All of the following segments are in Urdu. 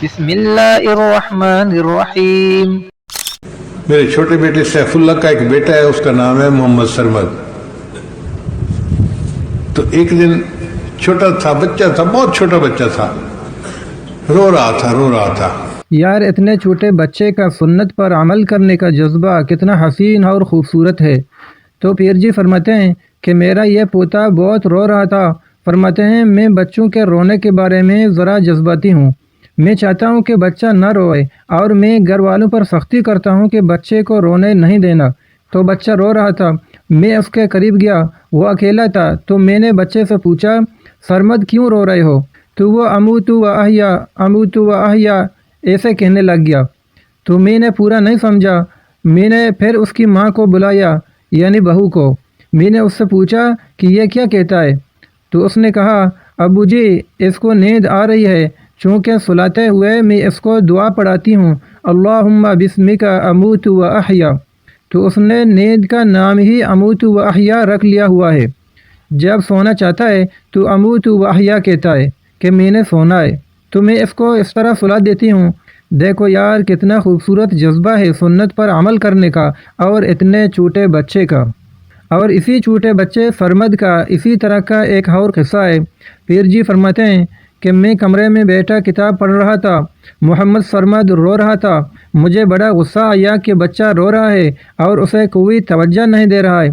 بسم اللہ الرحمن الرحیم۔ میرے چھوٹے بیٹے سیف اللہ کا ایک بیٹا ہے، اس کا نام ہے محمد سرمد۔ تو ایک دن چھوٹا تھا بچہ تھا، بہت چھوٹا بچہ تھا، رو رہا تھا۔ یار اتنے چھوٹے بچے کا سنت پر عمل کرنے کا جذبہ کتنا حسین اور خوبصورت ہے۔ تو پیر جی فرماتے ہیں کہ میرا یہ پوتا بہت رو رہا تھا۔ فرماتے ہیں میں بچوں کے رونے کے بارے میں ذرا جذباتی ہوں، میں چاہتا ہوں کہ بچہ نہ روئے، اور میں گھر والوں پر سختی کرتا ہوں کہ بچے کو رونے نہیں دینا۔ تو بچہ رو رہا تھا، میں اس کے قریب گیا، وہ اکیلا تھا، تو میں نے بچے سے پوچھا سرمد کیوں رو رہے ہو؟ تو وہ اموت و احیا اموت و احیا ایسے کہنے لگ گیا۔ تو میں نے پورا نہیں سمجھا، میں نے پھر اس کی ماں کو بلایا، یعنی بہو کو۔ میں نے اس سے پوچھا کہ یہ کیا کہتا ہے؟ تو اس نے کہا ابو جی اس کو نیند آ رہی ہے، چونکہ سلاتے ہوئے میں اس کو دعا پڑھاتی ہوں اللہم بسمک اموت و احیا۔ تو اس نے نیند کا نام ہی اموت و احیا رکھ لیا ہوا ہے۔ جب سونا چاہتا ہے تو اموت و احیا کہتا ہے کہ میں نے سونا ہے، تو میں اس کو اس طرح سلا دیتی ہوں۔ دیکھو یار کتنا خوبصورت جذبہ ہے سنت پر عمل کرنے کا، اور اتنے چھوٹے بچے کا۔ اور اسی چھوٹے بچے سرمد کا اسی طرح کا ایک اور قصہ ہے۔ پیر جی فرماتے ہیں کہ میں کمرے میں بیٹھا کتاب پڑھ رہا تھا، محمد سرمد رو رہا تھا، مجھے بڑا غصہ آیا کہ بچہ رو رہا ہے اور اسے کوئی توجہ نہیں دے رہا ہے۔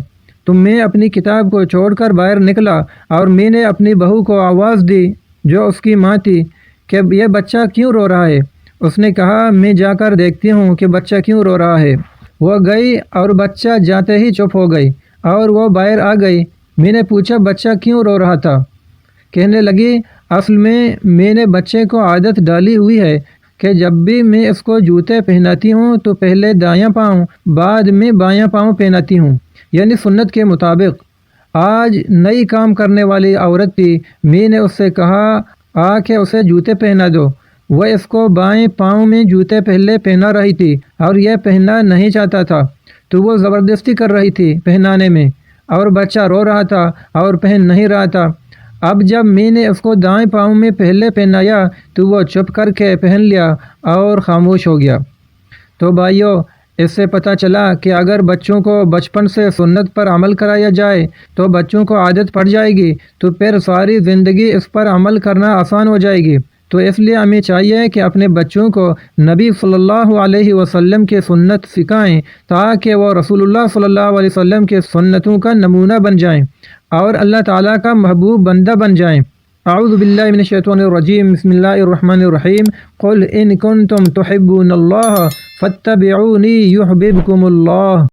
تو میں اپنی کتاب کو چھوڑ کر باہر نکلا، اور میں نے اپنی بہو کو آواز دی جو اس کی ماں تھی کہ یہ بچہ کیوں رو رہا ہے؟ اس نے کہا میں جا کر دیکھتی ہوں کہ بچہ کیوں رو رہا ہے۔ وہ گئی اور بچہ جاتے ہی چپ ہو گئی، اور وہ باہر آ گئی۔ میں نے پوچھا بچہ کیوں رو رہا تھا؟ کہنے لگی اصل میں نے بچے کو عادت ڈالی ہوئی ہے کہ جب بھی میں اس کو جوتے پہناتی ہوں تو پہلے دایاں پاؤں بعد میں بایاں پاؤں پہناتی ہوں، یعنی سنت کے مطابق۔ آج نئی کام کرنے والی عورت تھی، میں نے اس سے کہا آ کے اسے جوتے پہنا دو۔ وہ اس کو بائیں پاؤں میں جوتے پہلے پہنا رہی تھی اور یہ پہننا نہیں چاہتا تھا، تو وہ زبردستی کر رہی تھی پہنانے میں، اور بچہ رو رہا تھا اور پہن نہیں رہا تھا۔ اب جب میں نے اس کو دائیں پاؤں میں پہلے پہنایا تو وہ چپ کر کے پہن لیا اور خاموش ہو گیا۔ تو بھائیو اس سے پتہ چلا کہ اگر بچوں کو بچپن سے سنت پر عمل کرایا جائے تو بچوں کو عادت پڑ جائے گی، تو پھر ساری زندگی اس پر عمل کرنا آسان ہو جائے گی۔ تو اس لیے ہمیں چاہیے کہ اپنے بچوں کو نبی صلی اللہ علیہ وسلم کے سنت سکھائیں، تاکہ وہ رسول اللہ صلی اللہ علیہ وسلم کے سنتوں کا نمونہ بن جائیں اور اللہ تعالیٰ کا محبوب بندہ بن جائیں۔ اعوذ باللہ من الشیطان الرجیم، بسم اللہ الرحمن الرحیم۔ قل ان کنتم تحبون اللہ فاتبعونی یحببکم اللہ۔